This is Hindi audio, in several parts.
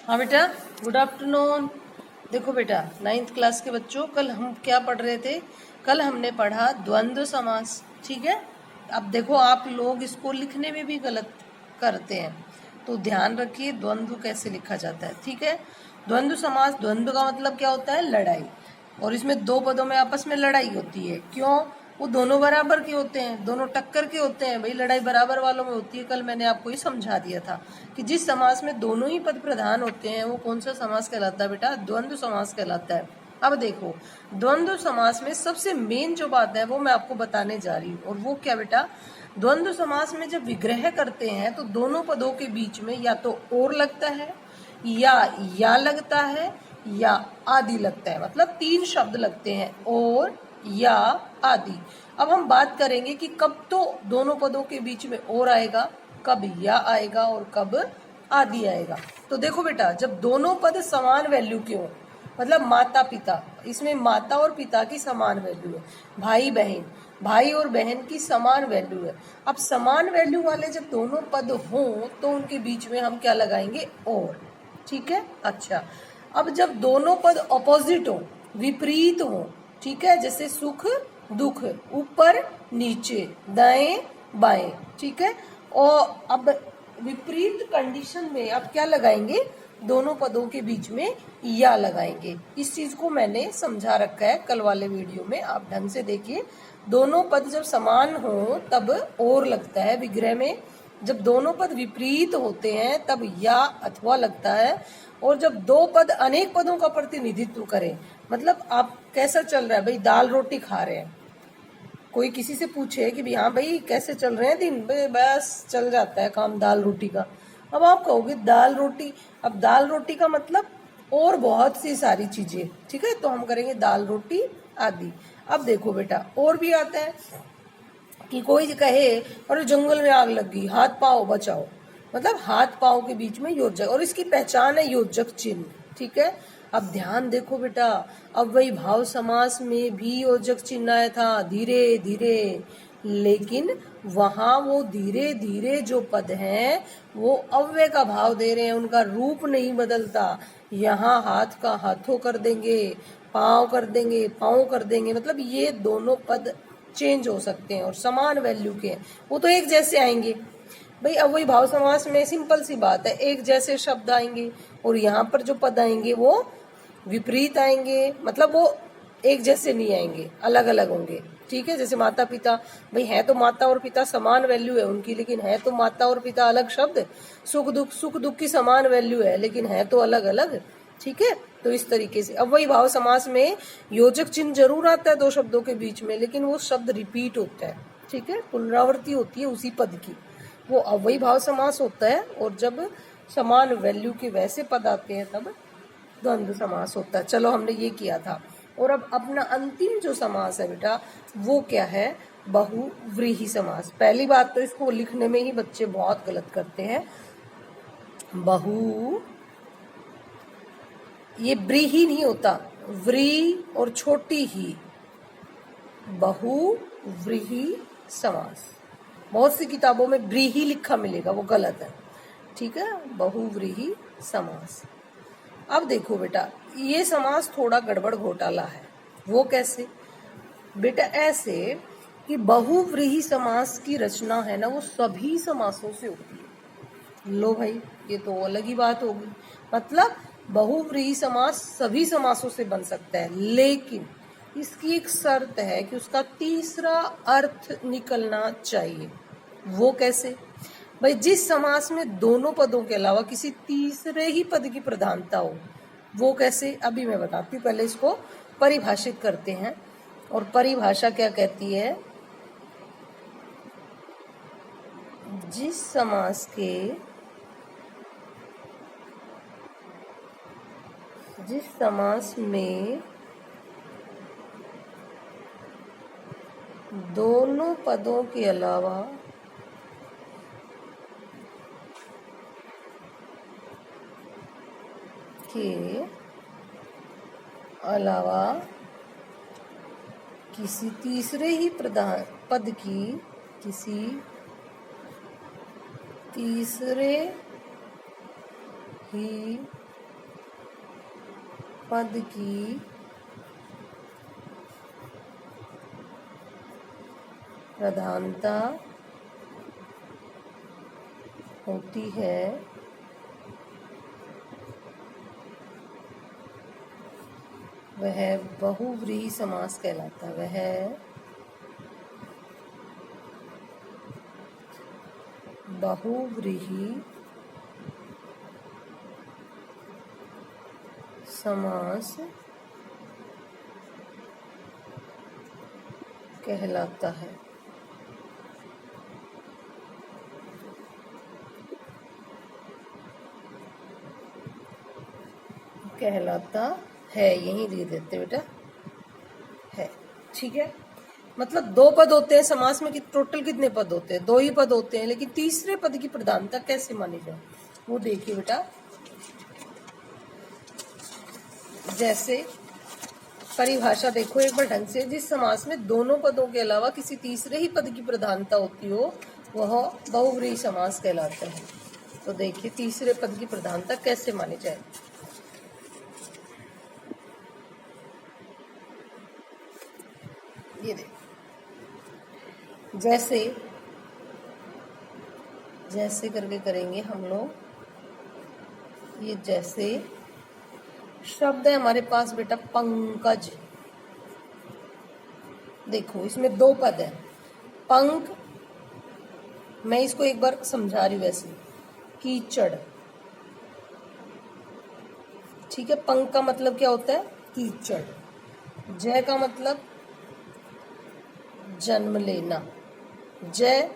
हाँ बेटा, गुड आफ्टरनून। देखो बेटा, 9th क्लास के बच्चों, कल हम क्या पढ़ रहे थे? कल हमने पढ़ा द्वंद्व समास। ठीक है। अब देखो, आप लोग इसको लिखने में भी गलत करते हैं, तो ध्यान रखिए द्वंद्व कैसे लिखा जाता है। ठीक है। द्वंद्व समास, द्वंद्व का मतलब क्या होता है? लड़ाई। और इसमें दो पदों में आपस में लड़ाई होती है। क्यों? वो दोनों बराबर के होते हैं, दोनों टक्कर के होते हैं। भाई, लड़ाई बराबर वालों में होती है। कल मैंने आपको ये समझा दिया था कि जिस समास में दोनों ही पद प्रधान होते हैं वो कौन सा समास कहलाता है बेटा? द्वंद्व समास कहलाता है। अब देखो, द्वंद्व समास में सबसे मेन जो बात है वो मैं आपको बताने जा रही हूँ। और वो क्या बेटा? द्वंद्व समास में जब विग्रह करते हैं तो दोनों पदों के बीच में या तो और लगता है, या लगता है, या आदि लगता है। मतलब 3 शब्द लगते हैं, और, या, आदि। अब हम बात करेंगे कि कब तो दोनों पदों के बीच में और आएगा, कब या आएगा, और कब आदि आएगा। तो देखो बेटा, जब दोनों पद समान वैल्यू के हों, मतलब माता पिता, इसमें माता और पिता की समान वैल्यू है। भाई बहन, भाई और बहन की समान वैल्यू है। अब समान वैल्यू वाले जब दोनों पद हों तो उनके बीच में हम क्या लगाएंगे? और। ठीक है। अच्छा, अब जब दोनों पद ऑपोजिट हो, विपरीत हो, ठीक है, जैसे सुख दुख, ऊपर नीचे, दाएं बाएं, ठीक है, और अब विपरीत कंडीशन में आप क्या लगाएंगे? दोनों पदों के बीच में या लगाएंगे। इस चीज को मैंने समझा रखा है कल वाले वीडियो में, आप ढंग से देखिए। दोनों पद जब समान हो तब और लगता है विग्रह में, जब दोनों पद विपरीत होते हैं तब या अथवा लगता है, और जब दो पद अनेक पदों का प्रतिनिधित्व करें, मतलब आप कैसा चल रहा है भाई, दाल रोटी खा रहे हैं, कोई किसी से पूछे कि भाई हाँ भाई कैसे चल रहे हैं दिन, बस चल जाता है काम दाल रोटी का। अब आप कहोगे दाल रोटी, अब दाल रोटी का मतलब और बहुत सी सारी चीजें, ठीक है, तो हम करेंगे दाल रोटी आदि। अब देखो बेटा, और भी आता है कि कोई कहे और जंगल में आग लग गई, हाथ पाओ बचाओ, मतलब हाथ पाओ के बीच में योजक, और इसकी पहचान है योजक चिन्ह। ठीक है। अब ध्यान देखो बेटा, अब वही भाव समास में भी योजक चिन्ह आया था धीरे धीरे, लेकिन वहां वो धीरे धीरे जो पद हैं वो अव्यय का भाव दे रहे हैं, उनका रूप नहीं बदलता। यहाँ हाथ का हाथों कर देंगे, पाँव कर देंगे, पाँव कर देंगे, मतलब ये दोनों पद चेंज हो सकते हैं और समान वैल्यू के हैं, वो तो एक जैसे आएंगे। भाई, अब वही भाव समास में सिंपल सी बात है, एक जैसे शब्द आएंगे और यहाँ पर जो पद आएंगे वो विपरीत आएंगे, मतलब वो एक जैसे नहीं आएंगे, अलग अलग होंगे। ठीक है। जैसे माता पिता, भाई है तो माता और पिता समान वैल्यू है उनकी, लेकिन है तो माता और पिता अलग शब्द। सुख दुख की समान वैल्यू है, लेकिन है तो अलग अलग। ठीक है। तो इस तरीके से अब वही भाव समास में योजक चिन्ह जरूर आता है दो शब्दों के बीच में, लेकिन वो शब्द रिपीट होता है। ठीक है, पुनरावृत्ति होती है उसी पद की, वो अवयवी भाव समास होता है। और जब समान वैल्यू के वैसे पद आते हैं तब द्वंद्व समास होता है। चलो, हमने ये किया था। और अब अपना अंतिम जो समास है बेटा वो क्या है? बहुव्रीहि समास। पहली बात तो इसको लिखने में ही बच्चे बहुत गलत करते हैं। बहु, ये व्रीहि नहीं होता, व्री और छोटी ही, बहुव्रीहि समास। बहुत सी किताबों में व्रीहि लिखा मिलेगा, वो गलत है। ठीक है, बहुव्रीहि समास। अब देखो बेटा, ये समास थोड़ा गड़बड़ घोटाला है। वो कैसे? बेटा ऐसे कि बहुव्रीहि समास की रचना है ना वो सभी समासों से होती है। लो भाई, ये तो अलग ही बात होगी। मतलब बहुव्रीहि समास सभी समासों से बन सकता है, लेकिन इसकी एक शर्त है कि उसका तीसरा अर्थ निकलना चाहिए। वो कैसे? भाई, जिस समास में दोनों पदों के अलावा किसी तीसरे ही पद की प्रधानता हो। वो कैसे? अभी मैं बताती हूँ, पहले इसको परिभाषित करते हैं। और परिभाषा क्या कहती है? जिस समास में दोनों पदों के अलावा किसी तीसरे ही पद की, किसी तीसरे ही पद की प्रधानता होती है वह बहुव्रीहि समास कहलाता है। वह बहुव्रीहि समास कहलाता है। कहलाता है, यही दे देते बेटा, है। ठीक है, मतलब दो पद होते हैं समास में, टोटल कितने पद होते हैं? दो ही पद होते हैं, लेकिन तीसरे पद की प्रधानता कैसे मानी जाए वो देखिए बेटा। जैसे परिभाषा देखो एक बार ढंग से, जिस समास में दोनों पदों के अलावा किसी तीसरे ही पद की प्रधानता होती हो वह बहुव्रीहि समास कहलाता है। तो देखिए तीसरे पद की प्रधानता कैसे मानी जाए। ये देखो जैसे जैसे करके करेंगे हम लोग। ये जैसे शब्द है हमारे पास बेटा पंकज। देखो इसमें दो पद है, पंक, मैं इसको एक बार समझा रही हूँ वैसे, कीचड़। ठीक है, पंक का मतलब क्या होता है? कीचड़। जय का मतलब जन्म लेना। जय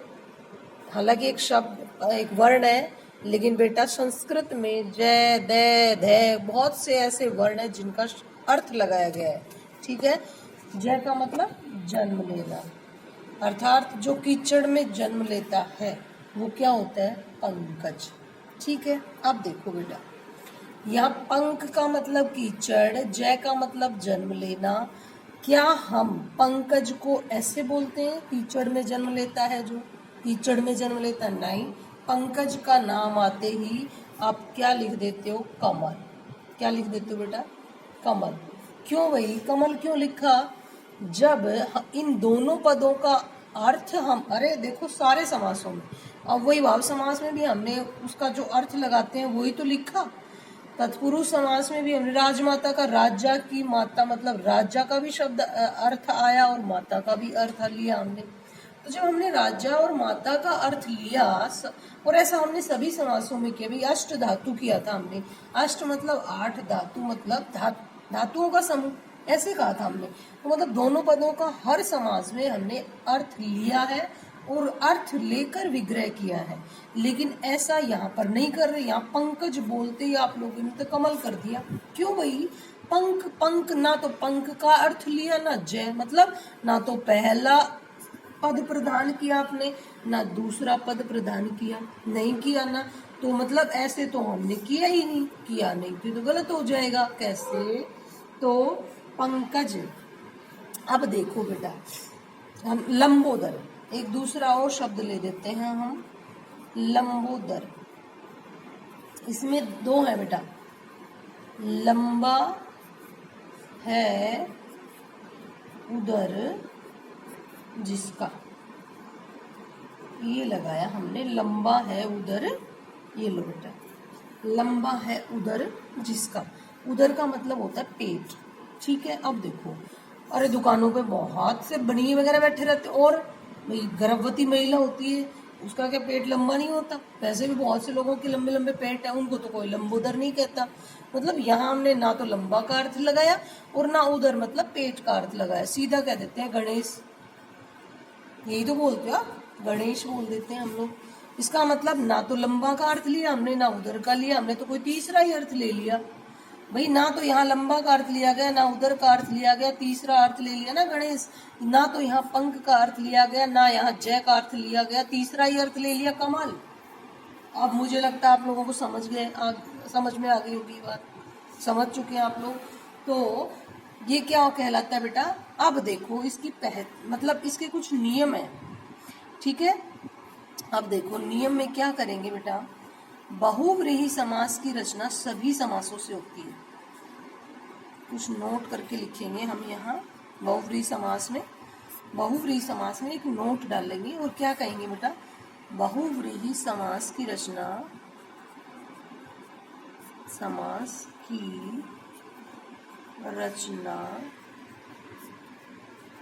हालांकि एक शब्द, एक वर्ण है, लेकिन बेटा संस्कृत में जय, दय, धय बहुत से ऐसे वर्ण है जिनका अर्थ लगाया गया है। ठीक है, जय का मतलब जन्म लेना, अर्थात जो कीचड़ में जन्म लेता है वो क्या होता है? पंकज। ठीक है, अब देखो बेटा, यहाँ पंख का मतलब कीचड़, जय का मतलब जन्म लेना। क्या हम पंकज को ऐसे बोलते हैं कीचड़ में जन्म लेता है, जो कीचड़ में जन्म लेता? नहीं, पंकज का नाम आते ही आप क्या लिख देते हो? कमल। क्या लिख देते हो बेटा? कमल। क्यों भाई कमल क्यों लिखा? जब इन दोनों पदों का अर्थ हम, अरे देखो सारे समासों में, अब वही भाव समास में भी हमने उसका जो अर्थ लगाते हैं वही तो लिखा। तत्पुरुष समास में भी हमने राजमाता का, राजा की माता मतलब राजा का भी शब्द अर्थ आया और माता का भी अर्थ लिया हमने। तो जब हमने राजा और माता का अर्थ लिया, और ऐसा हमने सभी समासों में किया। भी अष्ट धातु किया था हमने, अष्ट मतलब 8, धातु मतलब धातुओं का समूह, ऐसे कहा था हमने। तो मतलब दोनों पदों का हर समास में हमने अर्थ लिया है और अर्थ लेकर विग्रह किया है, लेकिन ऐसा यहाँ पर नहीं कर रहे। यहाँ पंकज बोलते ही आप लोगों ने तो कमल कर दिया। क्यों भाई? पंख, पंख ना तो पंख का अर्थ लिया ना जय, मतलब ना तो पहला पद प्रदान किया आपने ना दूसरा पद प्रदान किया, नहीं किया ना, तो मतलब ऐसे तो हमने किया ही नहीं, किया नहीं फिर तो गलत हो जाएगा। कैसे? तो पंकज। अब देखो बेटा, हम लंबोदर, एक दूसरा और शब्द ले देते हैं हम, लंबोदर। इसमें दो है बेटा, लंबा है उदर जिसका, ये लगाया हमने, लंबा है उदर। ये लो बेटा, लंबा है उदर जिसका। उदर का मतलब होता है पेट। ठीक है, अब देखो, अरे दुकानों पे बहुत से बनिए वगैरह बैठे रहते, और गर्भवती महिला होती है उसका क्या पेट लंबा नहीं होता? वैसे भी बहुत से लोगों के लंबे लंबे पेट है, उनको तो कोई लंबोदर नहीं कहता। मतलब यहाँ हमने ना तो लंबा का अर्थ लगाया और ना उदर मतलब पेट का अर्थ लगाया, सीधा कह देते हैं गणेश। यही तो बोलते हो, गणेश बोल देते हैं हम लोग। इसका मतलब ना तो लंबा का अर्थ लिया हमने ना उदर का लिया, हमने तो कोई तीसरा ही अर्थ ले लिया भाई। ना तो यहाँ लंबा का अर्थ लिया गया, ना उदर का अर्थ लिया गया, तीसरा अर्थ ले लिया ना गणेश। ना तो यहाँ पंख का अर्थ लिया गया, ना यहाँ जय का अर्थ लिया गया, तीसरा ही अर्थ ले लिया कमल। अब मुझे लगता है आप लोगों को समझ गए, समझ में आ गई होगी बात, समझ चुके हैं आप लोग। तो ये क्या कहलाता है बेटा? अब देखो इसकी मतलब इसके कुछ नियम है। ठीक है, अब देखो नियम में क्या करेंगे बेटा, बहुव्रीहि समास की रचना सभी समासों से होती है। कुछ नोट करके लिखेंगे हम यहाँ बहुव्रीहि समास में। बहुव्रीहि समास में एक नोट डालेंगे और क्या कहेंगे बेटा, बहुव्रीहि समास की रचना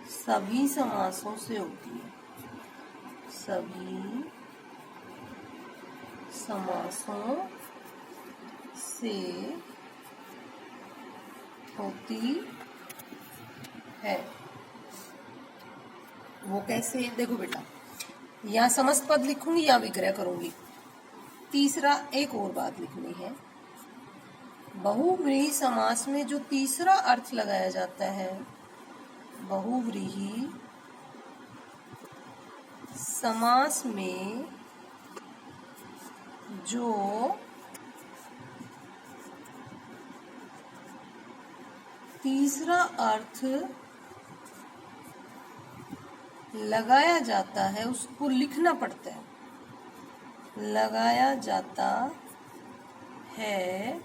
सभी समासों से होती है, सभी समासों से होती है। वो कैसे, देखो बेटा, या समस्त पद लिखूंगी या विग्रह करूंगी। तीसरा एक और बात लिखनी है, बहुव्रीहि समास में जो तीसरा अर्थ लगाया जाता है, बहुव्रीहि समास में जो तीसरा अर्थ लगाया जाता है उसको लिखना पड़ता है, लगाया जाता है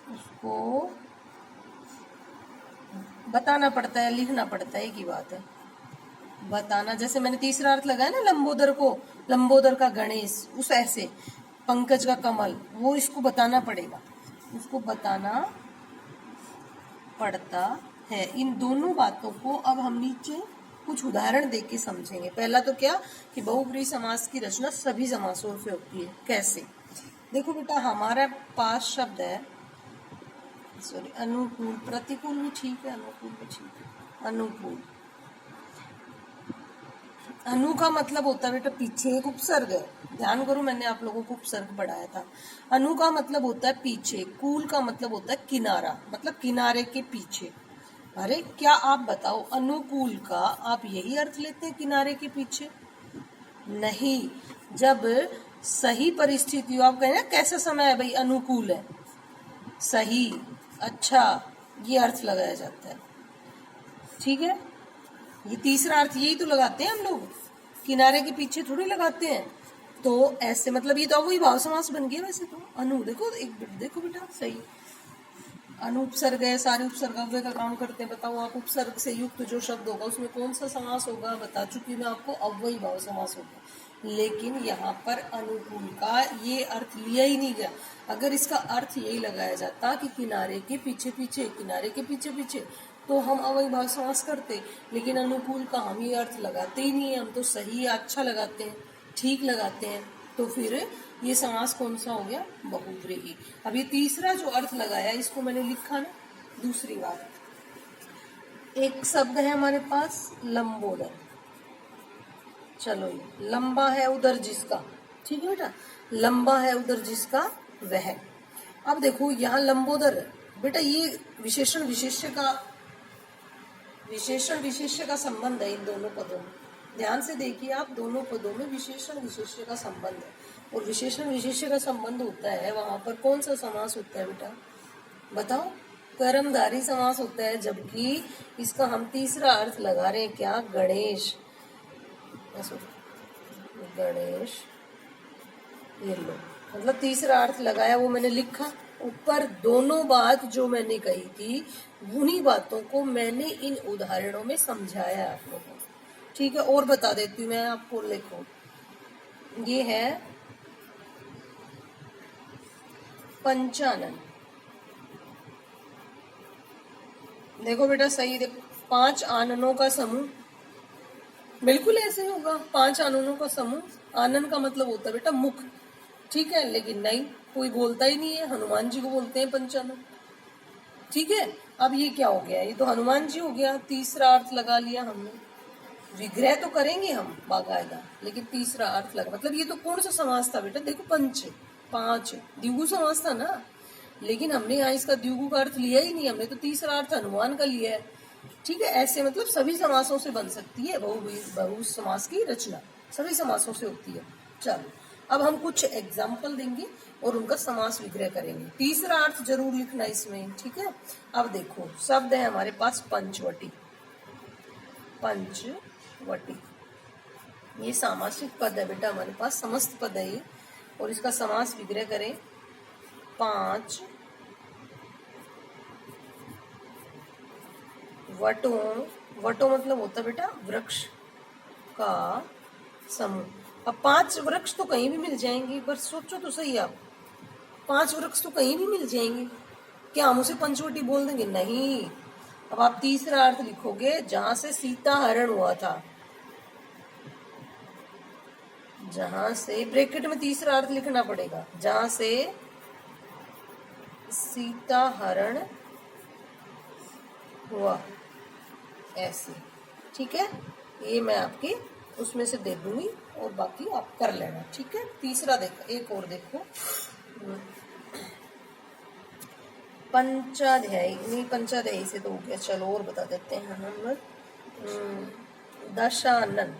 उसको बताना पड़ता है, लिखना पड़ता है, एक ही बात है बताना। जैसे मैंने तीसरा अर्थ लगाया ना लंबोदर को, लंबोदर का गणेश, उस ऐसे पंकज का कमल, वो इसको बताना पड़ेगा, उसको बताना पड़ता है। इन दोनों बातों को अब हम नीचे कुछ उदाहरण देख के समझेंगे। पहला तो क्या कि बहुव्रीहि समास की रचना सभी समासों से होती है। कैसे, देखो बेटा, हमारा पास शब्द है, सॉरी, अनुकूल, प्रतिकूल भी ठीक है, अनुकूल भी ठीक है। अनुकूल, अनु का मतलब होता है बेटा पीछे, एक उपसर्ग है, ध्यान करो, मैंने आप लोगों को उपसर्ग पढ़ाया था। अनु का मतलब होता है पीछे, कूल का मतलब होता है किनारा, मतलब किनारे के पीछे। अरे क्या आप बताओ, अनुकूल का आप यही अर्थ लेते हैं, किनारे के पीछे? नहीं, जब सही परिस्थितियों, आप कहें ना कैसा समय है भाई, अनुकूल है, सही, अच्छा, ये अर्थ लगाया जाता है, ठीक है। ये तीसरा अर्थ यही तो लगाते हैं हम लोग, किनारे के पीछे थोड़ी लगाते हैं। तो ऐसे मतलब ये तो वही भाव समास बन गया वैसे तो। अनु देखो, एक देखो बेटा, सही, अनु उपसर्ग है, सारे उपसर्ग अव्यय का काम करते हैं। बताओ आप, उपसर्ग से युक्त जो शब्द होगा उसमें कौन सा समास होगा, बता चुकी मैं आपको, अव्ययी भाव समास होगा। लेकिन यहाँ पर अनुकूल का ये अर्थ लिया ही नहीं गया। अगर इसका अर्थ यही लगाया जाता कि किनारे के पीछे पीछे, किनारे के पीछे पीछे, तो हम अव्ययी भाव समास करते। लेकिन अनुकूल का हम ये अर्थ लगाते ही नहीं है, हम तो सही अच्छा लगाते हैं, ठीक लगाते हैं। तो फिर ये समास कौन सा हो गया, बहुव्रीहि। अब ये तीसरा जो अर्थ लगाया इसको मैंने लिखा ना। दूसरी बात, एक शब्द है हमारे पास लंबोदर, चलो ये लंबा है उधर जिसका, ठीक है बेटा, लंबा है उधर जिसका वह। अब देखो यहाँ लंबोदर बेटा, ये विशेषण विशेष्य का संबंध है इन दोनों पदों में। ध्यान से देखिए आप, दोनों पदों में विशेषण विशेष्य का संबंध है, और विशेषण विशेष्य का संबंध होता है वहां पर कौन सा समास होता है बेटा, बताओ, कर्मधारय समास होता है। जबकि इसका हम तीसरा अर्थ लगा रहे हैं, क्या, गणेश, गणेश, ये लो, मतलब तीसरा अर्थ लगाया, वो मैंने लिखा। ऊपर दोनों बात जो मैंने कही थी उन्हीं बातों को मैंने इन उदाहरणों में समझाया आप लोगों को, ठीक है। और बता देती हूँ मैं आपको, लिखो, ये है पंचानन। देखो बेटा सही, देखो, 5 आननों का समूह, बिल्कुल ऐसे होगा, 5 आननों का समूह। आनन का मतलब होता है बेटा मुख, ठीक है, लेकिन नहीं, कोई बोलता ही नहीं है, हनुमान जी को बोलते हैं पंचानन, ठीक है। अब ये क्या हो गया, ये तो हनुमान जी हो गया, तीसरा अर्थ लगा लिया हमने। विग्रह तो करेंगे हम बाकायदा, लेकिन तीसरा अर्थ लगा, मतलब ये तो कौन सा समास था बेटा, देखो, 5 द्विगु समास था ना, लेकिन हमने यहाँ इसका द्विगु का अर्थ लिया ही नहीं, हमने तो तीसरा अर्थ हनुमान का लिया है, ठीक है। ऐसे मतलब सभी समासों से बन सकती है बहु समास की रचना, सभी समासों से होती है। चलो अब हम कुछ एग्जाम्पल देंगे और उनका समास विग्रह करेंगे। तीसरा अर्थ जरूर लिखना इसमें, ठीक है। अब देखो शब्द है हमारे पास पंचवटी, पंचवटी, ये सामासिक पद है बेटा हमारे पास, समस्त पद है ये, और इसका समास विग्रह करें, 5 वटों, वटों मतलब होता बेटा वृक्ष का समूह। अब 5 वृक्ष तो कहीं भी मिल जाएंगे, पर सोचो तो सही आप, 5 वृक्ष तो कहीं भी मिल जाएंगे, क्या हम उसे पंचवटी बोल देंगे? नहीं। अब आप तीसरा अर्थ लिखोगे, जहां से सीता हरण हुआ था, जहां से, ब्रैकेट में तीसरा अर्थ लिखना पड़ेगा, जहां से सीता हरण हुआ, ऐसे। ठीक है, ये मैं आपकी उसमें से दे दूंगी और बाकी आप कर लेना। ठीक है, तीसरा देखो, एक और देखो, पंचाध्यायी, नहीं पंचाध्यायी से तो हो गया, चलो और बता देते हैं हम। दशानन,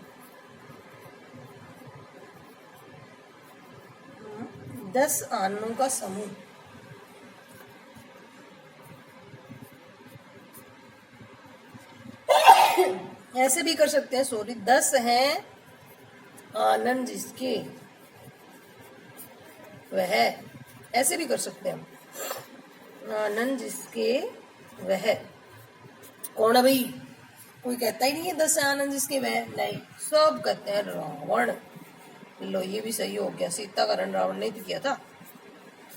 10 आननों का समूह। ऐसे भी कर सकते हैं, सॉरी, 10 हैं आनंद जिसके वह, ऐसे भी कर सकते हैं हम, आनंद जिसके वह। कौन है भाई? कोई कहता ही नहीं है 10 आनंद जिसके वह, नहीं, सब कहते हैं रावण। लो ये भी सही हो गया, सीता का हरण रावण ने तो किया था।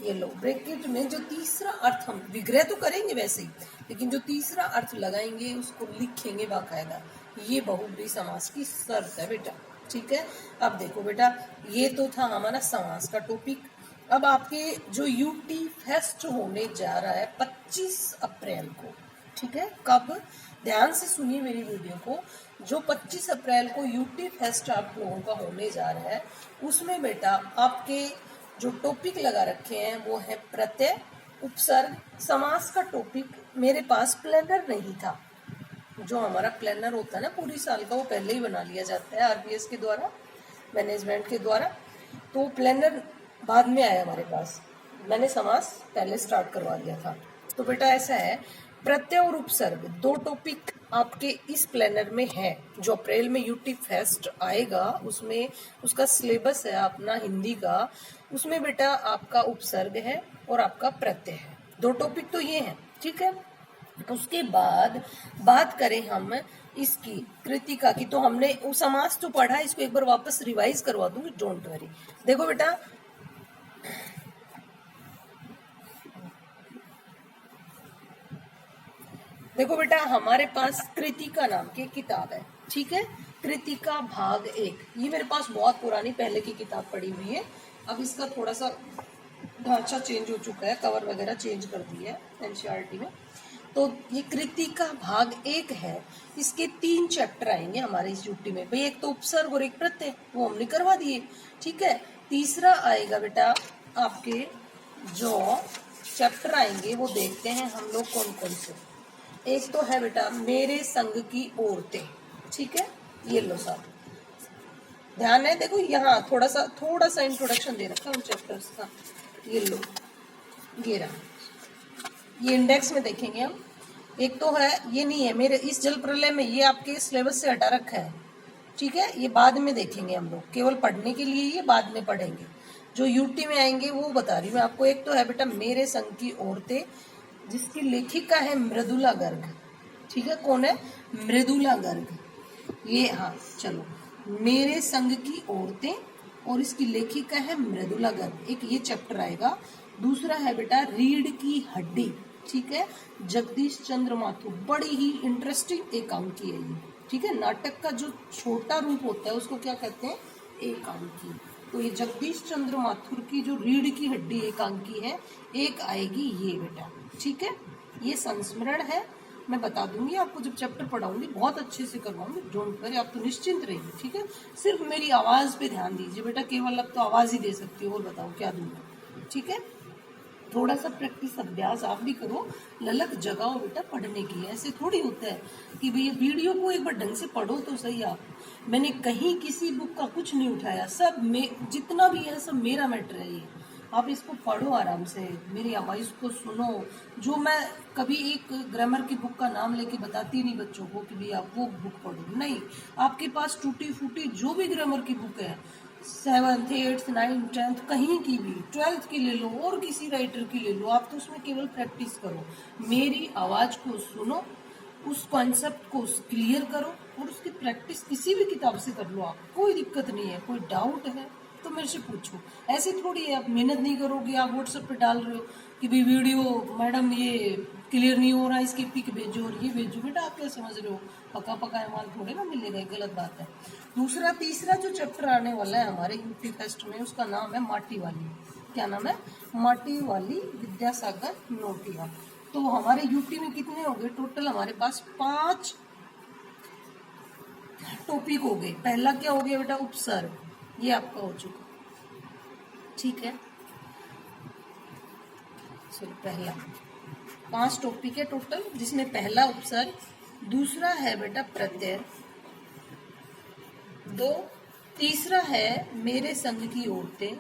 ये लो, ब्रैकेट में जो तीसरा अर्थ, हम विग्रह तो करेंगे वैसे ही, लेकिन जो तीसरा अर्थ लगाएंगे उसको लिखेंगे बाकायदा। ये बहुब्रीहि समास की शर्त है बेटा। ठीक है, अब देखो बेटा, ये तो था हमारा समास का टॉपिक। अब आपके जो यूटी फेस्ट होने जा रहा है 25 अप्रैल को, ठीक है, कब, ध्यान से सुनिए मेरी वीडियो को, जो 25 अप्रैल को यूटी फेस्ट आप लोगों का होने जा रहा है, उसमें बेटा आपके जो टॉपिक लगा रखे हैं वो है प्रत्यय, उपसर्ग, समास का टॉपिक। मेरे पास प्लानर नहीं था, जो हमारा प्लानर होता है ना पूरी साल का, वो पहले ही बना लिया जाता है आरपीएस के द्वारा, मैनेजमेंट के द्वारा, तो प्लानर बाद में आया हमारे पास, मैंने समास पहले स्टार्ट करवा दिया था। तो बेटा ऐसा है, प्रत्यय और उपसर्ग 2 टॉपिक आपके इस प्लानर में है, जो अप्रैल में यूटी फेस्ट आएगा, उसमें उसका सिलेबस है अपना हिंदी का, उसमें बेटा आपका उपसर्ग है और आपका प्रत्यय है, 2 टॉपिक तो ये हैं। ठीक है, उसके बाद बात करें हम इसकी कृतिका की, तो हमने समास तो पढ़ा, इसको एक बार वापस रिवाइज करवा दूंगी, डोंट वरी। देखो बेटा, देखो बेटा, हमारे पास कृतिका नाम की किताब है। ठीक है, कृतिका भाग 1, ये मेरे पास बहुत पुरानी पहले की किताब पड़ी हुई है, अब इसका थोड़ा सा ढांचा चेंज हो चुका है, कवर वगैरह चेंज कर दी है एनसीईआरटी में। तो ये कृतिका भाग 1 है, इसके 3 चैप्टर आएंगे हमारे इस यूटी में भाई, एक तो उपसर्ग और एक प्रत्यय, वो हमने करवा दिए। ठीक है, तीसरा आएगा बेटा आपके जो चैप्टर आएंगे वो देखते हैं हम लोग कौन कौन से। एक तो है बेटा मेरे संग की औरतें। ठीक है, ये लो साहब, ध्यान है, देखो यहाँ थोड़ा सा इंट्रोडक्शन दे रखा है उन चैप्टर्स का, ये लो, ये रहा, ये इंडेक्स में देखेंगे हम। एक तो है, ये नहीं है मेरे इस जल प्रलय में, ये आपके सिलेबस से हटा रखा है। ठीक है, ये बाद में देखेंगे हम लोग, केवल पढ़ने के लिए ये बाद में पढ़ेंगे, जो यूटी में आएंगे वो बता रही हूँ मैं आपको। एक तो है बेटा मेरे संग की औरतें, जिसकी लेखिका है मृदुला गर्ग। ठीक है, कौन है? मृदुला गर्ग। ये, हाँ चलो, मेरे संग की औरतें, और इसकी लेखिका है मृदुला गर्ग, एक ये चैप्टर आएगा। दूसरा है बेटा रीढ़ की हड्डी। ठीक है, जगदीश चंद्र माथुर, बड़ी ही इंटरेस्टिंग एकांकी है ये। ठीक है, नाटक का जो छोटा रूप होता है उसको क्या कहते हैं? एकांकी। तो ये जगदीश चंद्र माथुर की जो रीढ़ की हड्डी एकांकी है, एक आएगी ये बेटा। ठीक है, ये संस्मरण है, मैं बता दूंगी आपको जब चैप्टर पढ़ाऊंगी, बहुत अच्छे से करवाऊंगी, डोंट वरी, आप तो निश्चिंत रहिए। ठीक है, सिर्फ मेरी आवाज पे ध्यान दीजिए बेटा, केवल अब तो आवाज ही दे सकती हो, और बताओ क्या दूंगा। ठीक है, थोड़ा सा प्रैक्टिस अभ्यास आप भी करो, ललक जगाओ बेटा पढ़ने की। ऐसे थोड़ी होता है कि भैया वीडियो को एक बार ढंग से पढ़ो तो सही आप। मैंने कहीं किसी बुक का कुछ नहीं उठाया, सब जितना भी है सब मेरा मैटर है ये। आप इसको पढ़ो आराम से, मेरी आवाज़ को सुनो। जो मैं कभी एक ग्रामर की बुक का नाम लेके बताती नहीं बच्चों को कि भैया आप वो बुक पढ़ो, नहीं, आपके पास टूटी फूटी जो भी ग्रामर की बुक है, 7th 8th 9th 10th कहीं की भी, 12th की ले लो और किसी राइटर की ले लो, आप तो उसमें केवल प्रैक्टिस करो, मेरी आवाज़ को सुनो, उस कॉन्सेप्ट को क्लियर करो और उसकी प्रैक्टिस किसी भी किताब से कर लो। आप कोई दिक्कत नहीं है, कोई डाउट है तो मेरे से पूछो। ऐसे थोड़ी है आप मेहनत नहीं करोगे, आप व्हाट्सएप पे डाल रहे हो कि भाई वीडियो मैडम ये क्लियर नहीं हो रहा, इसकी पिक भेजो और ये भेजो। बेटा आप क्या समझ रहे हो, पका पकाया माल थोड़े ना मिलेगा, गलत बात है। दूसरा तीसरा जो चैप्टर आने वाला है हमारे यूपी फेस्ट में, उसका नाम है माटी वाली। क्या नाम है? माटी वाली विद्यासागर नोटिया। तो हमारे यूपी में कितने हो गए टोटल? हमारे पास 5 टॉपिक हो गए। पहला क्या हो गया बेटा? उपसर्ग, ये आपका हो चुका, ठीक है। सॉरी, पहला 5 टॉपिक है टोटल, जिसमें पहला उपसर्ग, दूसरा है बेटा प्रत्यय, 2, तीसरा है मेरे संग की औरतें,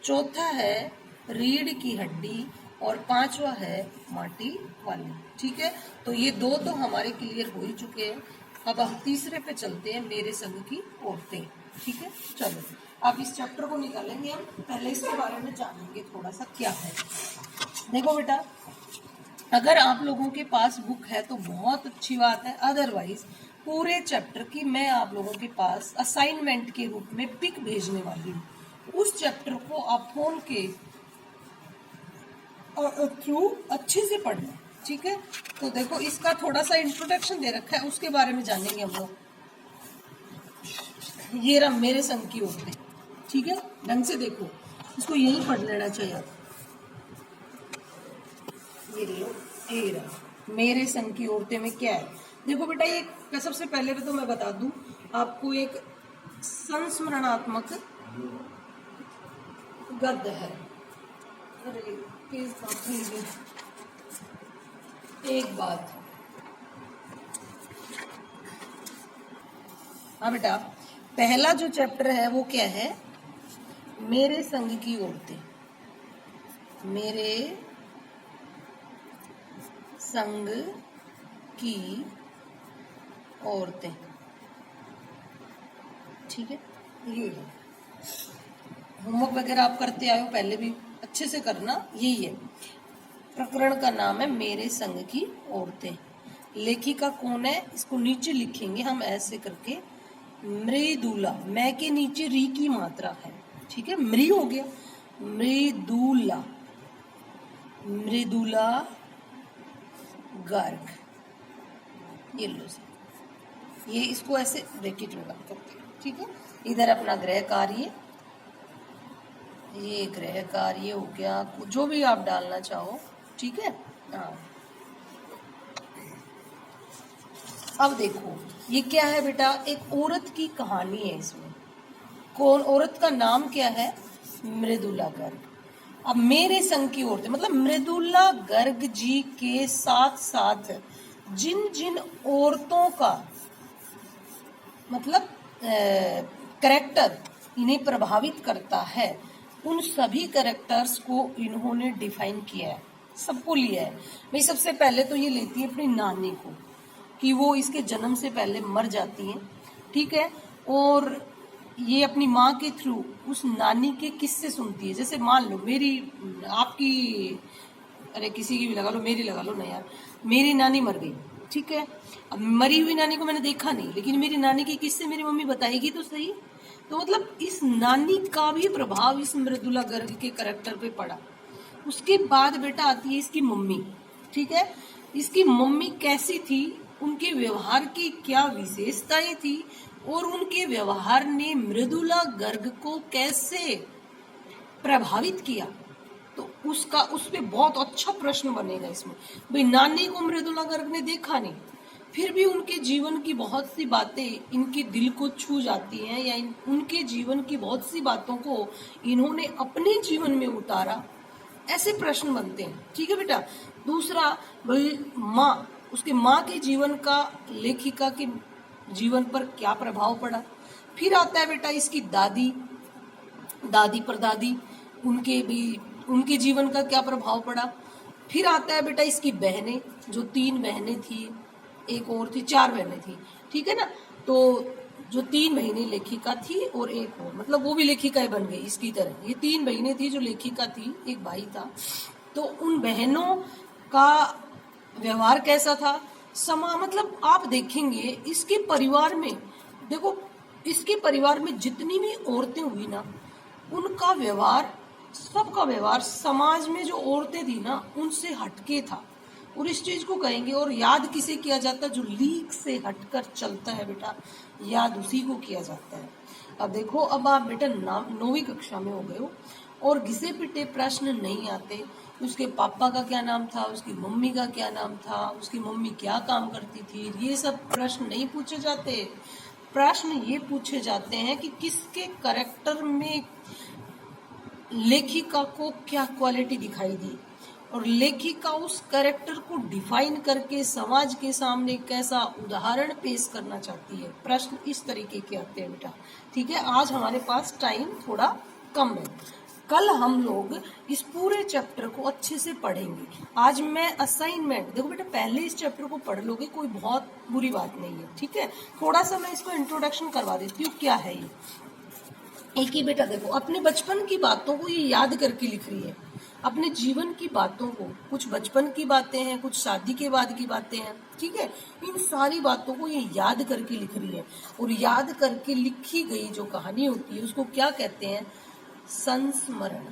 चौथा है रीढ़ की हड्डी और 5वां है माटी वाली। ठीक है, तो ये 2 तो हमारे क्लियर हो ही चुके हैं। अब हम तीसरे पे चलते हैं, मेरे संग की औरतें। ठीक है, चलो अब इस चैप्टर को निकालेंगे हम। पहले इसके बारे में जानेंगे थोड़ा सा क्या है। देखो बेटा, अगर आप लोगों के पास बुक है तो बहुत अच्छी बात है, अदरवाइज पूरे चैप्टर की मैं आप लोगों के पास असाइनमेंट के रूप में पिक भेजने वाली हूँ। उस चैप्टर को आप फोन के थ्रू अच्छे से पढ़ना। ठीक है, तो देखो इसका थोड़ा सा इंट्रोडक्शन दे रखा है, उसके बारे में जानेंगे हम लोग। ये रहा मेरे संग की औरतें। ठीक है, ढंग से देखो, इसको यही पढ़ लेना चाहिए। ये लो, ये रहा मेरे संग की औरतें में क्या है। देखो बेटा, ये सबसे पहले तो मैं बता दूं आपको, एक संस्मरणात्मक गद्य है। अरे एक बात, हाँ बेटा, पहला जो चैप्टर है वो क्या है? मेरे संग की औरतें। मेरे संग की औरतें। ठीक है, ये है। होमवर्क वगैरह आप करते आए हो, पहले भी अच्छे से करना। यही है, प्रकरण का नाम है मेरे संग की औरतें। लेखिका कौन है? इसको नीचे लिखेंगे हम ऐसे करके, मृदुला। मैं के नीचे री की मात्रा है। ठीक है, मृ हो गया, मृदुला, मृदुला गर्ग। ये लो से, ये इसको ऐसे ब्रैकेट में रख सकते हैं। ठीक है, इधर अपना गृह कार्य, ये गृह कार्य हो गया, जो भी आप डालना चाहो। ठीक है, हाँ। अब देखो ये क्या है बेटा? एक औरत की कहानी है इसमें। कौन औरत का नाम क्या है? मृदुला गर्ग। अब मेरे संग की औरतें मतलब मृदुला गर्ग जी के साथ साथ जिन जिन औरतों का मतलब कैरेक्टर इन्हें प्रभावित करता है, उन सभी कैरेक्टर्स को इन्होंने डिफाइन किया है, सबको लिया है। भाई सबसे पहले तो ये लेती है अपनी नानी को, कि वो इसके जन्म से पहले मर जाती है। ठीक है, और ये अपनी माँ के थ्रू उस नानी के किस्से सुनती है। जैसे मान लो मेरी, आपकी, अरे किसी की भी लगा लो, मेरी लगा लो ना यार, मेरी नानी मर गई। ठीक है, अब मरी हुई नानी को मैंने देखा नहीं, लेकिन मेरी नानी के किस्से मेरी मम्मी बताएगी तो सही। तो मतलब इस नानी का भी प्रभाव इस मृदुला गर्ग के कैरेक्टर पे पड़ा। उसके बाद बेटा आती है इसकी मम्मी। ठीक है, इसकी मम्मी कैसी थी, उनके व्यवहार की क्या विशेषताएं थी, और उनके व्यवहार ने मृदुला गर्ग को कैसे प्रभावित किया। तो उसका उस पे बहुत अच्छा प्रश्न बनेगा इसमें। भाई नानी को मृदुला गर्ग ने देखा नहीं, फिर भी उनके जीवन की बहुत सी बातें इनके दिल को छू जाती हैं, या उनके जीवन की बहुत सी बातों को इन्होंने अपने जीवन में उतारा, ऐसे प्रश्न बनते हैं। ठीक है बेटा। दूसरा, भाई माँ, उसके माँ के जीवन का लेखिका के जीवन पर क्या प्रभाव पड़ा। फिर आता है बेटा इसकी दादी, दादी परदादी, उनके जीवन का क्या प्रभाव पड़ा। फिर आता है बेटा इसकी बहनें, जो 3 बहनें थी, एक और थी, 4 बहनें थी। ठीक है ना, तो जो 3 बहनें लेखिका थी और एक और, मतलब वो भी लेखिका बन गई इसकी तरह। ये 3 बहनें थी जो लेखिका थी, एक भाई था। तो उन बहनों का व्यवहार कैसा था, मतलब आप देखेंगे इसके परिवार में, देखो इसके परिवार में जितनी भी औरतें हुई ना, उनका व्यवहार, सबका व्यवहार समाज में जो औरतें थी ना उनसे हटके था। और इस चीज को कहेंगे, और याद किसे किया जाता है? जो लीक से हटकर चलता है बेटा, याद उसी को किया जाता है। अब देखो, अब आप बेटा 9वीं कक्षा में हो गए हो और घिसे पिटे प्रश्न नहीं आते। उसके पापा का क्या नाम था, उसकी मम्मी का क्या नाम था, उसकी मम्मी क्या काम करती थी, ये सब प्रश्न नहीं पूछे जाते। प्रश्न ये पूछे जाते हैं कि किसके कैरेक्टर में लेखिका को क्या क्वालिटी दिखाई दी, और लेखिका उस कैरेक्टर को डिफाइन करके समाज के सामने कैसा उदाहरण पेश करना चाहती है। प्रश्न इस तरीके के आते हैं बेटा। ठीक है, आज हमारे पास टाइम थोड़ा कम है, कल हम लोग इस पूरे चैप्टर को अच्छे से पढ़ेंगे। आज मैं असाइनमेंट, देखो बेटा पहले इस चैप्टर को पढ़ लोगे, कोई बहुत बुरी बात नहीं है। ठीक है, थोड़ा सा मैं इसको इंट्रोडक्शन करवा देती हूँ, क्या है ये। एक ही बेटा देखो, अपने बचपन की बातों को ये याद करके लिख रही है, अपने जीवन की बातों को, कुछ बचपन की बातें हैं, कुछ शादी के बाद की बातें हैं। ठीक है, इन सारी बातों को ये याद करके लिख रही है, और याद करके लिखी गई जो कहानी होती है उसको क्या कहते हैं? संस्मरण।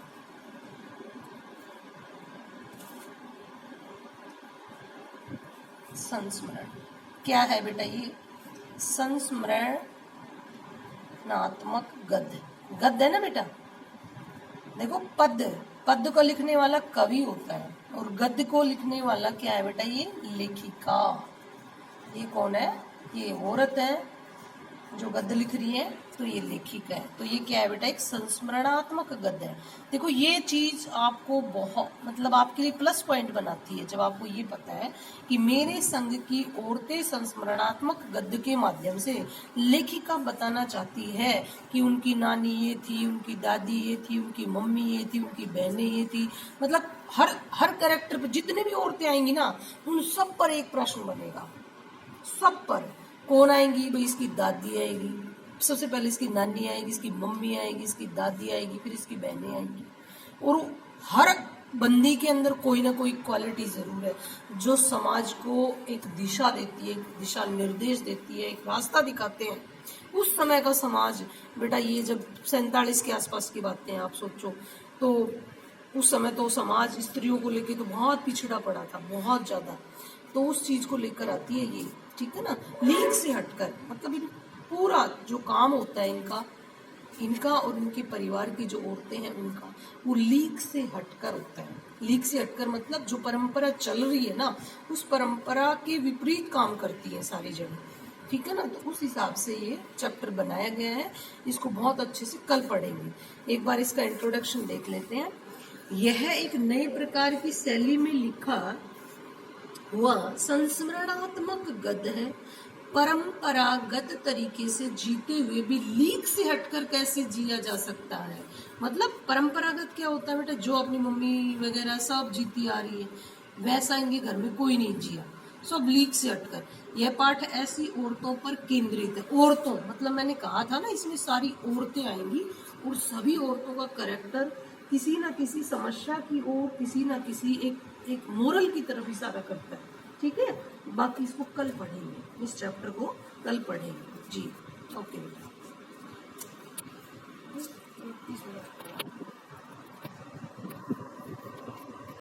संस्मरण क्या है बेटा? ये संस्मरणात्मक गद्य, गद्य है ना बेटा। देखो, पद्य को लिखने वाला कवि होता है, और गद्य को लिखने वाला क्या है बेटा? ये लेखिका। ये कौन है? ये औरत है जो गद्य लिख रही है, तो ये लेखिका है। तो ये क्या है बेटा? एक संस्मरणात्मक गद्य है। देखो, ये चीज आपको बहुत, मतलब आपके लिए प्लस पॉइंट बनाती है जब आपको ये पता है कि मेरे संग की औरतें संस्मरणात्मक गद्य के माध्यम से लेखिका बताना चाहती है कि उनकी नानी ये थी, उनकी दादी ये थी, उनकी मम्मी ये थी, उनकी बहनें ये थी। मतलब हर कैरेक्टर पर जितने भी औरतें आएंगी ना, उन सब पर एक प्रश्न बनेगा। सब पर कौन आएंगी? भाई इसकी दादी आएगी, सबसे पहले इसकी नानी आएगी, इसकी मम्मी आएगी, इसकी दादी आएगी, फिर इसकी बहनें आएंगी। और हर बंदी के अंदर कोई ना कोई क्वालिटी जरूर है जो समाज को एक दिशा देती है, एक दिशा निर्देश देती है, एक रास्ता दिखाते हैं। उस समय का समाज बेटा, ये जब 47 के आसपास की बातें हैं, आप सोचो तो उस समय तो समाज स्त्रियों को लेके तो बहुत पिछड़ा पड़ा था, बहुत ज्यादा। तो उस चीज को लेकर आती है ये। ठीक है ना, लीक से हटकर, मतलब इन पूरा जो काम होता है इनका और इनके परिवार की जो औरतें हैं उनका, वो लीक से हटकर होता है। लीक से हटकर मतलब जो परंपरा चल रही है ना, उस परंपरा के विपरीत काम करती है सारी जगह। ठीक है ना, तो उस हिसाब से ये चैप्टर बनाया गया है। इसको बहुत अच्छे से कल पढ़ेंगे। एक बार इसका इंट्रोडक्शन देख लेते हैं। यह एक नए प्रकार की शैली में लिखा हुआ संस्मरणात्मक गद्य है। परंपरागत तरीके से जीते हुए भी लीक से हटकर कैसे जिया जा सकता है। मतलब परंपरागत क्या होता है बेटा? जो अपनी मम्मी वगैरह सब जीती आ रही है, वैसा इनके घर में कोई नहीं जिया, सब लीक से हटकर। यह पाठ ऐसी औरतों पर केंद्रित है। औरतों मतलब मैंने कहा था ना, इसमें सारी औरतें आएंगी, और सभी औरतों का कैरेक्टर किसी ना किसी समस्या की ओर, किसी ना किसी एक मोरल की तरफ इशारा करता है। ठीक है, बाकी इसको कल पढ़ेंगे, इस चैप्टर को कल पढ़ेंगे जी। ओके बेटा।